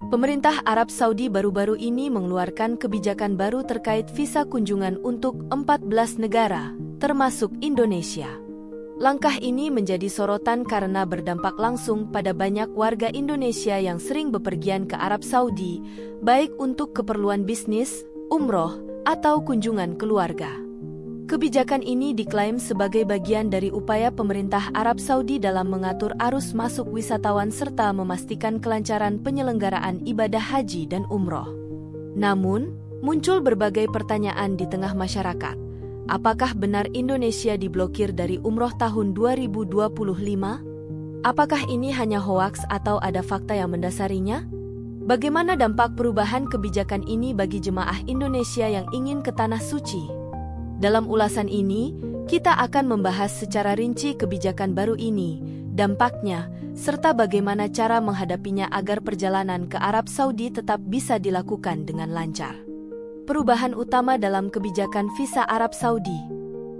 Pemerintah Arab Saudi baru-baru ini mengeluarkan kebijakan baru terkait visa kunjungan untuk 14 negara, termasuk Indonesia. Langkah ini menjadi sorotan karena berdampak langsung pada banyak warga Indonesia yang sering bepergian ke Arab Saudi, baik untuk keperluan bisnis, umroh, atau kunjungan keluarga. Kebijakan ini diklaim sebagai bagian dari upaya pemerintah Arab Saudi dalam mengatur arus masuk wisatawan serta memastikan kelancaran penyelenggaraan ibadah haji dan umroh. Namun, muncul berbagai pertanyaan di tengah masyarakat. Apakah benar Indonesia diblokir dari umroh tahun 2025? Apakah ini hanya hoaks atau ada fakta yang mendasarinya? Bagaimana dampak perubahan kebijakan ini bagi jemaah Indonesia yang ingin ke Tanah Suci? Dalam ulasan ini, kita akan membahas secara rinci kebijakan baru ini, dampaknya, serta bagaimana cara menghadapinya agar perjalanan ke Arab Saudi tetap bisa dilakukan dengan lancar. Perubahan utama dalam kebijakan visa Arab Saudi.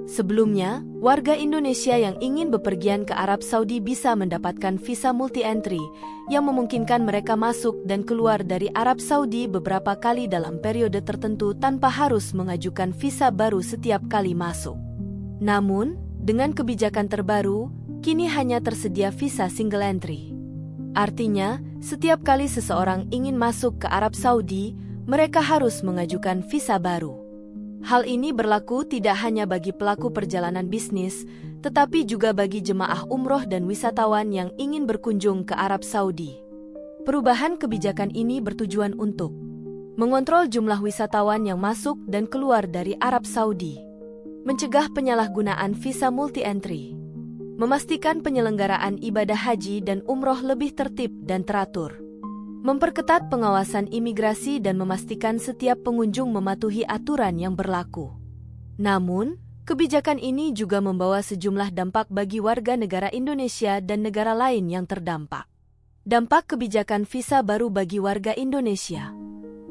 Sebelumnya, warga Indonesia yang ingin bepergian ke Arab Saudi bisa mendapatkan visa multi-entry yang memungkinkan mereka masuk dan keluar dari Arab Saudi beberapa kali dalam periode tertentu tanpa harus mengajukan visa baru setiap kali masuk. Namun, dengan kebijakan terbaru, kini hanya tersedia visa single entry. Artinya, setiap kali seseorang ingin masuk ke Arab Saudi, mereka harus mengajukan visa baru. Hal ini berlaku tidak hanya bagi pelaku perjalanan bisnis, tetapi juga bagi jemaah umroh dan wisatawan yang ingin berkunjung ke Arab Saudi. Perubahan kebijakan ini bertujuan untuk mengontrol jumlah wisatawan yang masuk dan keluar dari Arab Saudi, mencegah penyalahgunaan visa multi-entry, memastikan penyelenggaraan ibadah haji dan umroh lebih tertib dan teratur, memperketat pengawasan imigrasi dan memastikan setiap pengunjung mematuhi aturan yang berlaku. Namun, kebijakan ini juga membawa sejumlah dampak bagi warga negara Indonesia dan negara lain yang terdampak. Dampak kebijakan visa baru bagi warga Indonesia.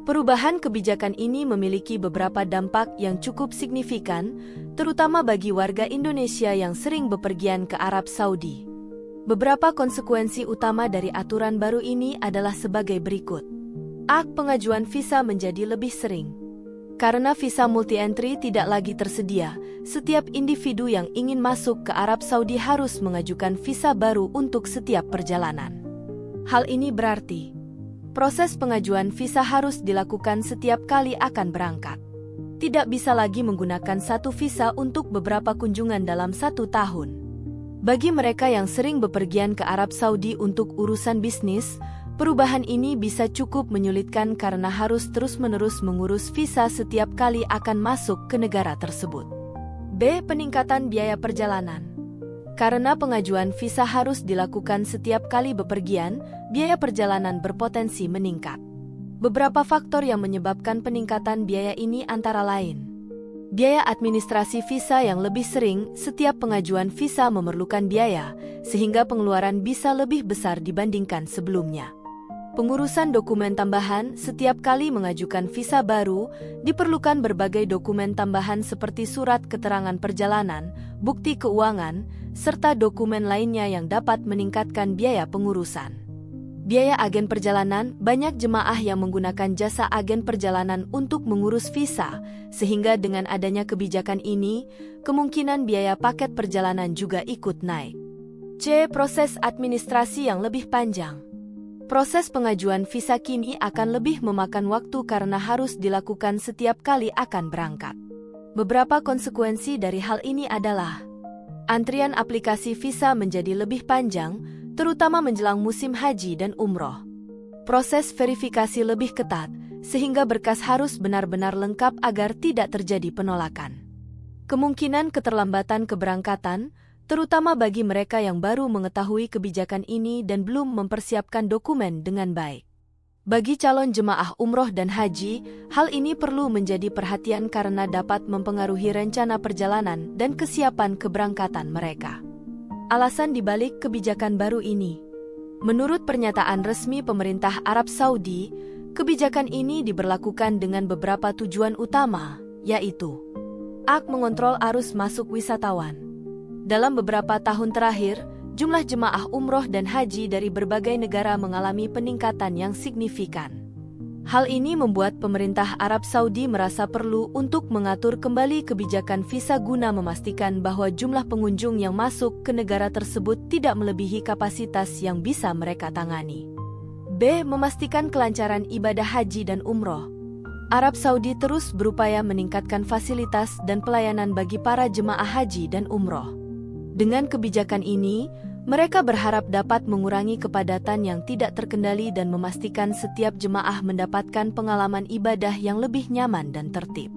Perubahan kebijakan ini memiliki beberapa dampak yang cukup signifikan, terutama bagi warga Indonesia yang sering bepergian ke Arab Saudi. Beberapa konsekuensi utama dari aturan baru ini adalah sebagai berikut. Pengajuan visa menjadi lebih sering. Karena visa multi-entry tidak lagi tersedia, setiap individu yang ingin masuk ke Arab Saudi harus mengajukan visa baru untuk setiap perjalanan. Hal ini berarti, proses pengajuan visa harus dilakukan setiap kali akan berangkat. Tidak bisa lagi menggunakan satu visa untuk beberapa kunjungan dalam satu tahun. Bagi mereka yang sering bepergian ke Arab Saudi untuk urusan bisnis, perubahan ini bisa cukup menyulitkan karena harus terus-menerus mengurus visa setiap kali akan masuk ke negara tersebut. Peningkatan biaya perjalanan. Karena pengajuan visa harus dilakukan setiap kali bepergian, biaya perjalanan berpotensi meningkat. Beberapa faktor yang menyebabkan peningkatan biaya ini antara lain: biaya administrasi visa yang lebih sering. Setiap pengajuan visa memerlukan biaya, sehingga pengeluaran bisa lebih besar dibandingkan sebelumnya. Pengurusan dokumen tambahan. Setiap kali mengajukan visa baru, diperlukan berbagai dokumen tambahan seperti surat keterangan perjalanan, bukti keuangan, serta dokumen lainnya yang dapat meningkatkan biaya pengurusan. Biaya agen perjalanan. Banyak jemaah yang menggunakan jasa agen perjalanan untuk mengurus visa, sehingga dengan adanya kebijakan ini, kemungkinan biaya paket perjalanan juga ikut naik. Proses administrasi yang lebih panjang. Proses pengajuan visa kini akan lebih memakan waktu karena harus dilakukan setiap kali akan berangkat. Beberapa konsekuensi dari hal ini adalah: antrian aplikasi visa menjadi lebih panjang, terutama menjelang musim haji dan umroh. Proses verifikasi lebih ketat, sehingga berkas harus benar-benar lengkap agar tidak terjadi penolakan. Kemungkinan keterlambatan keberangkatan, terutama bagi mereka yang baru mengetahui kebijakan ini dan belum mempersiapkan dokumen dengan baik. Bagi calon jemaah umroh dan haji, hal ini perlu menjadi perhatian karena dapat mempengaruhi rencana perjalanan dan kesiapan keberangkatan mereka. Alasan dibalik kebijakan baru ini. Menurut pernyataan resmi pemerintah Arab Saudi, kebijakan ini diberlakukan dengan beberapa tujuan utama, yaitu: mengontrol arus masuk wisatawan. Dalam beberapa tahun terakhir, jumlah jemaah umroh dan haji dari berbagai negara mengalami peningkatan yang signifikan. Hal ini membuat pemerintah Arab Saudi merasa perlu untuk mengatur kembali kebijakan visa guna memastikan bahwa jumlah pengunjung yang masuk ke negara tersebut tidak melebihi kapasitas yang bisa mereka tangani. B. Memastikan kelancaran ibadah haji dan umroh. Arab Saudi terus berupaya meningkatkan fasilitas dan pelayanan bagi para jemaah haji dan umroh. Dengan kebijakan ini, mereka berharap dapat mengurangi kepadatan yang tidak terkendali dan memastikan setiap jemaah mendapatkan pengalaman ibadah yang lebih nyaman dan tertib.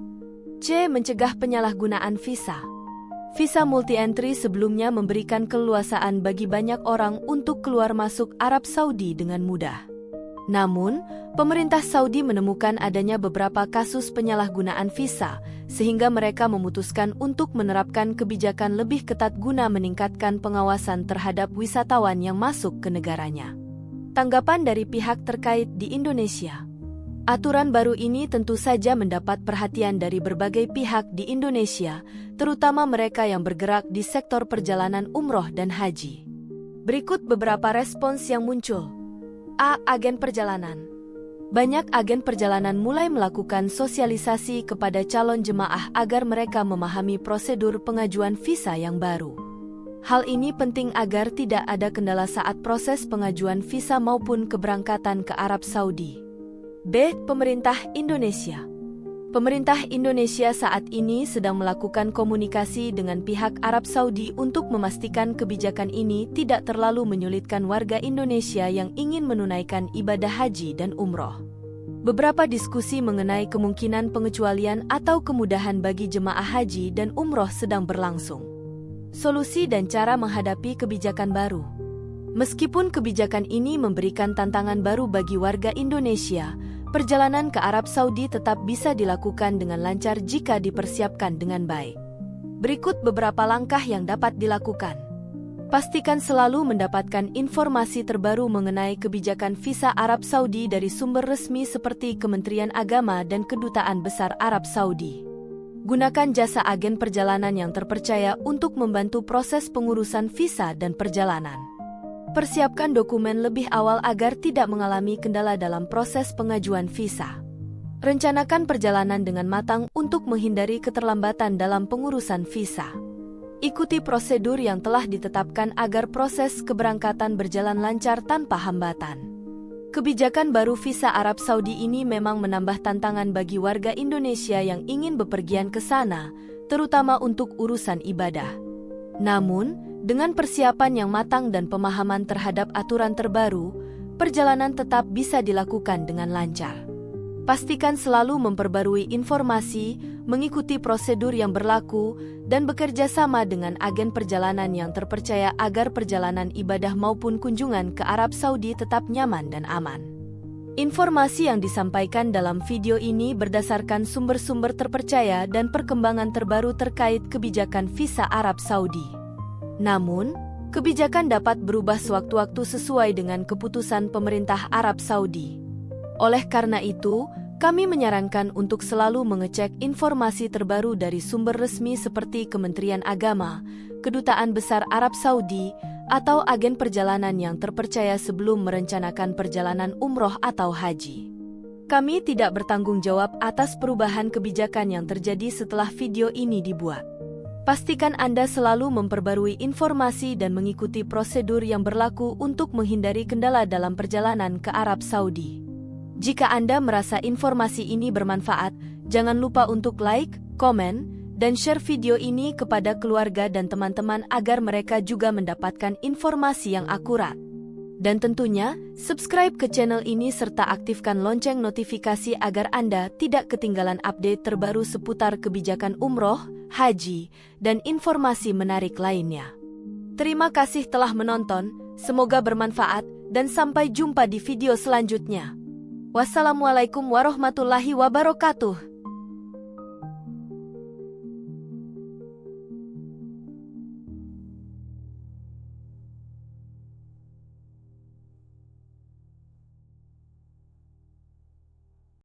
C. Mencegah penyalahgunaan visa. Visa multi-entry sebelumnya memberikan keleluasaan bagi banyak orang untuk keluar masuk Arab Saudi dengan mudah. Namun, pemerintah Saudi menemukan adanya beberapa kasus penyalahgunaan visa, sehingga mereka memutuskan untuk menerapkan kebijakan lebih ketat guna meningkatkan pengawasan terhadap wisatawan yang masuk ke negaranya. Tanggapan dari pihak terkait di Indonesia. Aturan baru ini tentu saja mendapat perhatian dari berbagai pihak di Indonesia, terutama mereka yang bergerak di sektor perjalanan umroh dan haji. Berikut beberapa respons yang muncul. A. Agen perjalanan. Banyak agen perjalanan mulai melakukan sosialisasi kepada calon jemaah agar mereka memahami prosedur pengajuan visa yang baru. Hal ini penting agar tidak ada kendala saat proses pengajuan visa maupun keberangkatan ke Arab Saudi. B. Pemerintah Indonesia. Pemerintah Indonesia saat ini sedang melakukan komunikasi dengan pihak Arab Saudi untuk memastikan kebijakan ini tidak terlalu menyulitkan warga Indonesia yang ingin menunaikan ibadah haji dan umroh. Beberapa diskusi mengenai kemungkinan pengecualian atau kemudahan bagi jemaah haji dan umroh sedang berlangsung. Solusi dan cara menghadapi kebijakan baru. Meskipun kebijakan ini memberikan tantangan baru bagi warga Indonesia, perjalanan ke Arab Saudi tetap bisa dilakukan dengan lancar jika dipersiapkan dengan baik. Berikut beberapa langkah yang dapat dilakukan. Pastikan selalu mendapatkan informasi terbaru mengenai kebijakan visa Arab Saudi dari sumber resmi seperti Kementerian Agama dan Kedutaan Besar Arab Saudi. Gunakan jasa agen perjalanan yang terpercaya untuk membantu proses pengurusan visa dan perjalanan. Persiapkan dokumen lebih awal agar tidak mengalami kendala dalam proses pengajuan visa. Rencanakan perjalanan dengan matang untuk menghindari keterlambatan dalam pengurusan visa. Ikuti prosedur yang telah ditetapkan agar proses keberangkatan berjalan lancar tanpa hambatan. Kebijakan baru visa Arab Saudi ini memang menambah tantangan bagi warga Indonesia yang ingin bepergian ke sana, terutama untuk urusan ibadah. Namun, dengan persiapan yang matang dan pemahaman terhadap aturan terbaru, perjalanan tetap bisa dilakukan dengan lancar. Pastikan selalu memperbarui informasi, mengikuti prosedur yang berlaku, dan bekerja sama dengan agen perjalanan yang terpercaya agar perjalanan ibadah maupun kunjungan ke Arab Saudi tetap nyaman dan aman. Informasi yang disampaikan dalam video ini berdasarkan sumber-sumber terpercaya dan perkembangan terbaru terkait kebijakan visa Arab Saudi. Namun, kebijakan dapat berubah sewaktu-waktu sesuai dengan keputusan pemerintah Arab Saudi. Oleh karena itu, kami menyarankan untuk selalu mengecek informasi terbaru dari sumber resmi seperti Kementerian Agama, Kedutaan Besar Arab Saudi, atau agen perjalanan yang terpercaya sebelum merencanakan perjalanan umroh atau haji. Kami tidak bertanggung jawab atas perubahan kebijakan yang terjadi setelah video ini dibuat. Pastikan Anda selalu memperbarui informasi dan mengikuti prosedur yang berlaku untuk menghindari kendala dalam perjalanan ke Arab Saudi. Jika Anda merasa informasi ini bermanfaat, jangan lupa untuk like, komen, dan share video ini kepada keluarga dan teman-teman agar mereka juga mendapatkan informasi yang akurat. Dan tentunya, subscribe ke channel ini serta aktifkan lonceng notifikasi agar Anda tidak ketinggalan update terbaru seputar kebijakan umroh, haji, dan informasi menarik lainnya. Terima kasih telah menonton, semoga bermanfaat, dan sampai jumpa di video selanjutnya. Wassalamualaikum warahmatullahi wabarakatuh.